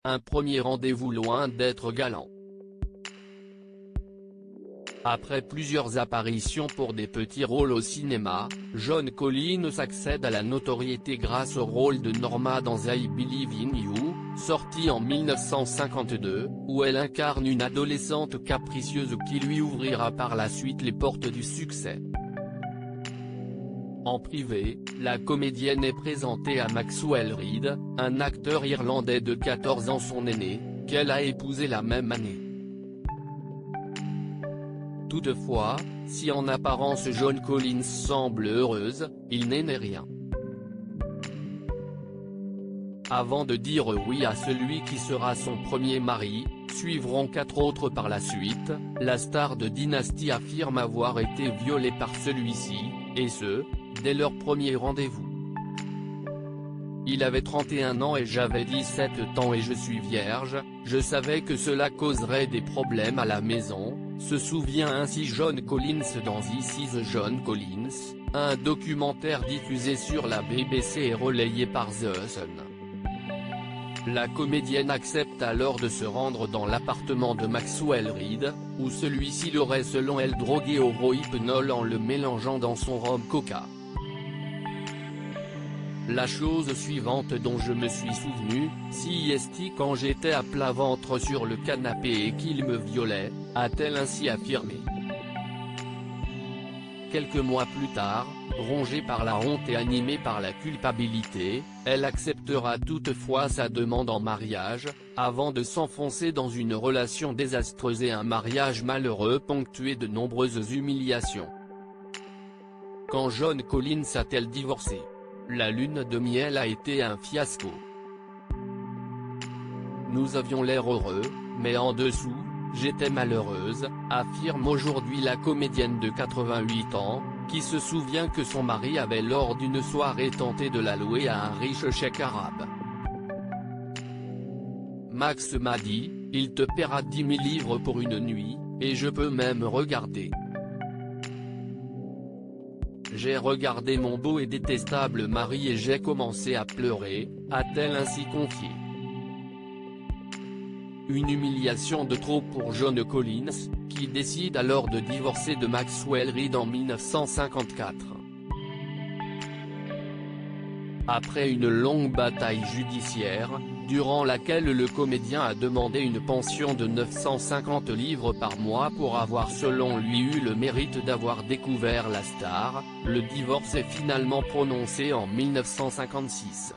un premier rendez-vous loin d'être galant. Après plusieurs apparitions pour des petits rôles au cinéma, Joan Collins accède à la notoriété grâce au rôle de Norma dans I Believe in You, sorti en 1952, où elle incarne une adolescente capricieuse qui lui ouvrira par la suite les portes du succès. En privé, la comédienne est présentée à Maxwell Reid, un acteur irlandais de 14 ans son aîné, qu'elle a épousé la même année. Toutefois, si en apparence Joan Collins semble heureuse, il n'est rien. Avant de dire oui à celui qui sera son premier mari, suivront 4 autres par la suite, la star de Dynasty affirme avoir été violée par celui-ci, et ce, dès leur premier rendez-vous. Il avait 31 ans et j'avais 17 ans et je suis vierge, je savais que cela causerait des problèmes à la maison, se souvient ainsi Joan Collins dans This is Joan Collins, un documentaire diffusé sur la BBC et relayé par The Sun. La comédienne accepte alors de se rendre dans l'appartement de Maxwell Reid, où celui-ci l'aurait selon elle drogué au rohypnol en le mélangeant dans son rhum coca. La chose suivante dont je me suis souvenu, c'est quand j'étais à plat ventre sur le canapé et qu'il me violait, a-t-elle ainsi affirmé. Quelques mois plus tard, rongée par la honte et animée par la culpabilité, elle acceptera toutefois sa demande en mariage, avant de s'enfoncer dans une relation désastreuse et un mariage malheureux ponctué de nombreuses humiliations. Quand Joan Collins a-t-elle divorcé? La lune de miel a été un fiasco. Nous avions l'air heureux, mais en dessous, j'étais malheureuse, affirme aujourd'hui la comédienne de 88 ans, qui se souvient que son mari avait lors d'une soirée tenté de la louer à un riche cheikh arabe. Max m'a dit, il te paiera 10 000 livres pour une nuit, et je peux même regarder. J'ai regardé mon beau et détestable mari et j'ai commencé à pleurer, a-t-elle ainsi confié. Une humiliation de trop pour Joan Collins, qui décide alors de divorcer de Maxwell Reid en 1954. Après une longue bataille judiciaire, durant laquelle le comédien a demandé une pension de 950 livres par mois pour avoir selon lui eu le mérite d'avoir découvert la star, le divorce est finalement prononcé en 1956.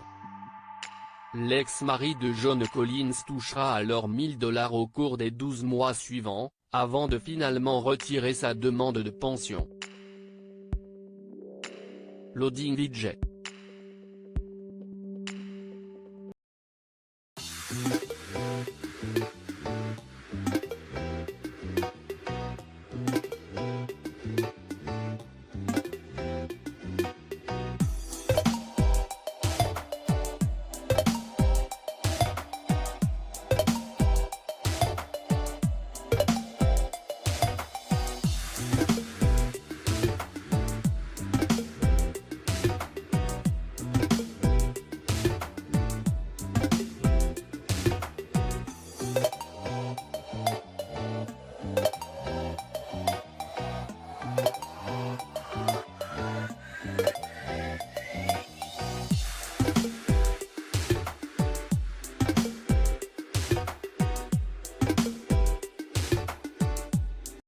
L'ex-mari de Joan Collins touchera alors 1 000 $ au cours des 12 mois suivants, avant de finalement retirer sa demande de pension. Loading Widget.